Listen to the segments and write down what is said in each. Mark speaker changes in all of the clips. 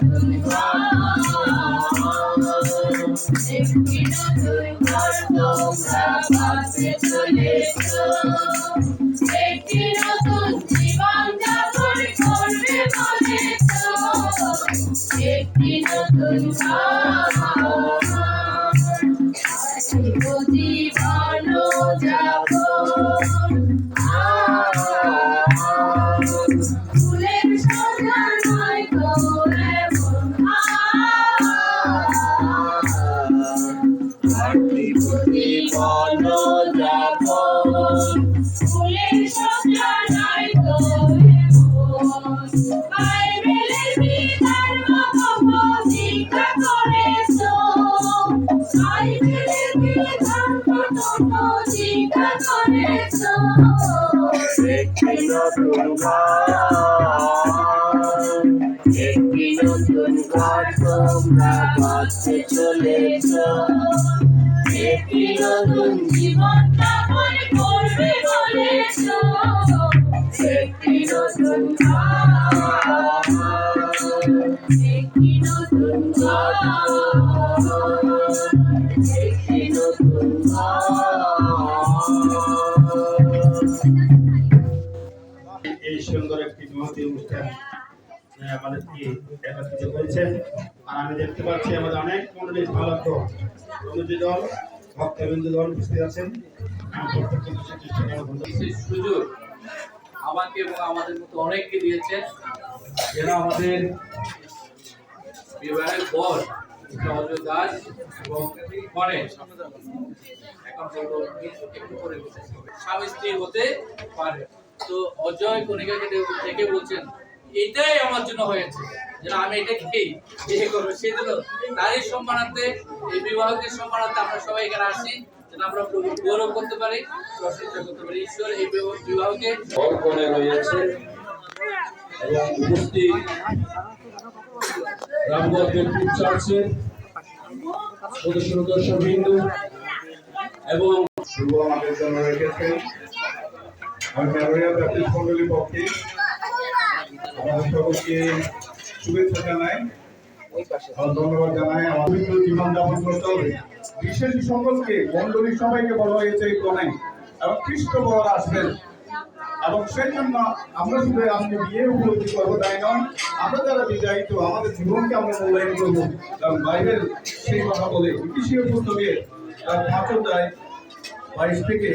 Speaker 1: নতুন একটি নতুন ঘর তোমরা বাঁচতে চলেছ একটি নতুন জীবন যাপন করবে বলেছ একটি নতুন জীবন যাপন ফুলের সোজা নয় তো এমন জীবন যাপন ফুলের সোজা নয় তো এমন বাইবেলের বিধান শিক্ষা করেছ বাইবেলের বিধান শিক্ষা করেছ একটি নতুন ঘর তোমরা বাঁচতে চলেছ একটি নতুন জীবন যাপন করবে বলেছ একটি নতুন একটি নতুন একটি নতুন
Speaker 2: এই সুন্দর একটি মহতী অনুষ্ঠান আমাদেরকে একত্রিত করেছেন। আর আমি দেখতে পাচ্ছি আমাদের অনেক মন্ডলীর ভালো কমিটি দল ভক্তবৃন্দ দল উপস্থিত আছেন।
Speaker 3: বিশেষ সুযোগ আমাকে এবং আমাদের মতো অনেককে দিয়েছেন যারা আমাদের বিবাহের পর অজয় দাস এবং গণেশ এখন একটু করে স্বামী স্ত্রী হতে পারে। তো অজয় কণিকাকে থেকে বলছেন এটাই আমার জন্য হয়েছে যেন আমি এটাকেই বিয়ে করবো, সেই জন্য তারই সম্মানার্থে এই বিবাহকে সম্মানার্থে আমরা সবাই এখানে আসি যেন আমরা গৌরব করতে পারি, প্রশংসা করতে পারি। ঈশ্বর এই বিবাহকে
Speaker 4: অর্পণে রয়েছে এবং উপস্থিত রামগঞ্জ বেদপুর চার্চের সদস্যবৃন্দ এবং
Speaker 2: শুভ আমাদের জন্য রেখেছেন। আমি মেমোরিয়াল ব্যাপটিস্ট মন্ডলীর পক্ষে আমাদের সকলকে শুভেচ্ছা জানাই, ধন্যবাদ জানাই। আমার জীবন যাপন করতে হবে। বিশেষ সকলকে মন্ডলীর সবাইকে বলা হয়েছে কোনাই এবং খ্রিস্ট বর আসবেন এবং সেই জন্য আমরা শুধু আজকে বিয়ে উপলব্ধি করবো তাই নয়, আমরা যারা বিবাহিত আমাদের জীবনকে আমরা মূল্যায়ন করবো। কারণ বাইবেল সেই কথা বলে কৃষির পুস্তকে তার 5 অধ্যায় 22 থেকে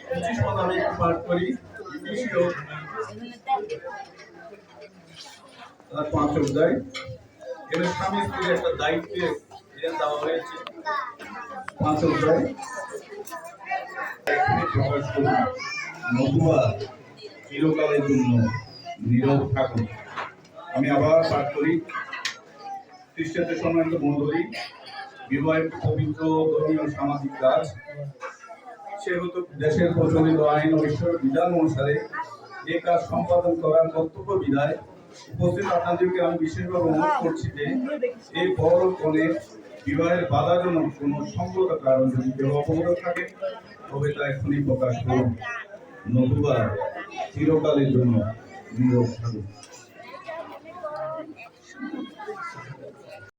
Speaker 2: 25 পদ আমি একটু পাঠ করি। কৃষিও তার 5 অধ্যায় এর স্বামী স্ত্রীর একটা দায়িত্বে দেওয়া হয়েছে। 5 অধ্যায় প্রকাশ করুন নতুবা চিরকালের জন্য নীরব থাকুন। আমি আবার পাঠ করি। খ্রিস্টানদের সম্মানিত মণ্ডলী, বিবাহ একটি পবিত্র ধর্মীয় সামাজিক কাজ। সেহেতু দেশের প্রচলিত আইন ও ঈশ্বরের বিধান অনুসারে এই কাজ সম্পাদন করার কর্তব্য বিধায় উপস্থিত আপনাদেরকে আমি বিশেষভাবে অনুরোধ করছি যে এই বর কনে বিবাহের বাধাজনক কোনো সঙ্গত কারণ যদি কেউ অবগত থাকে তবে তা এখনই প্রকাশ করুন, নতুবা চিরকালের জন্য নীরব থাকুন।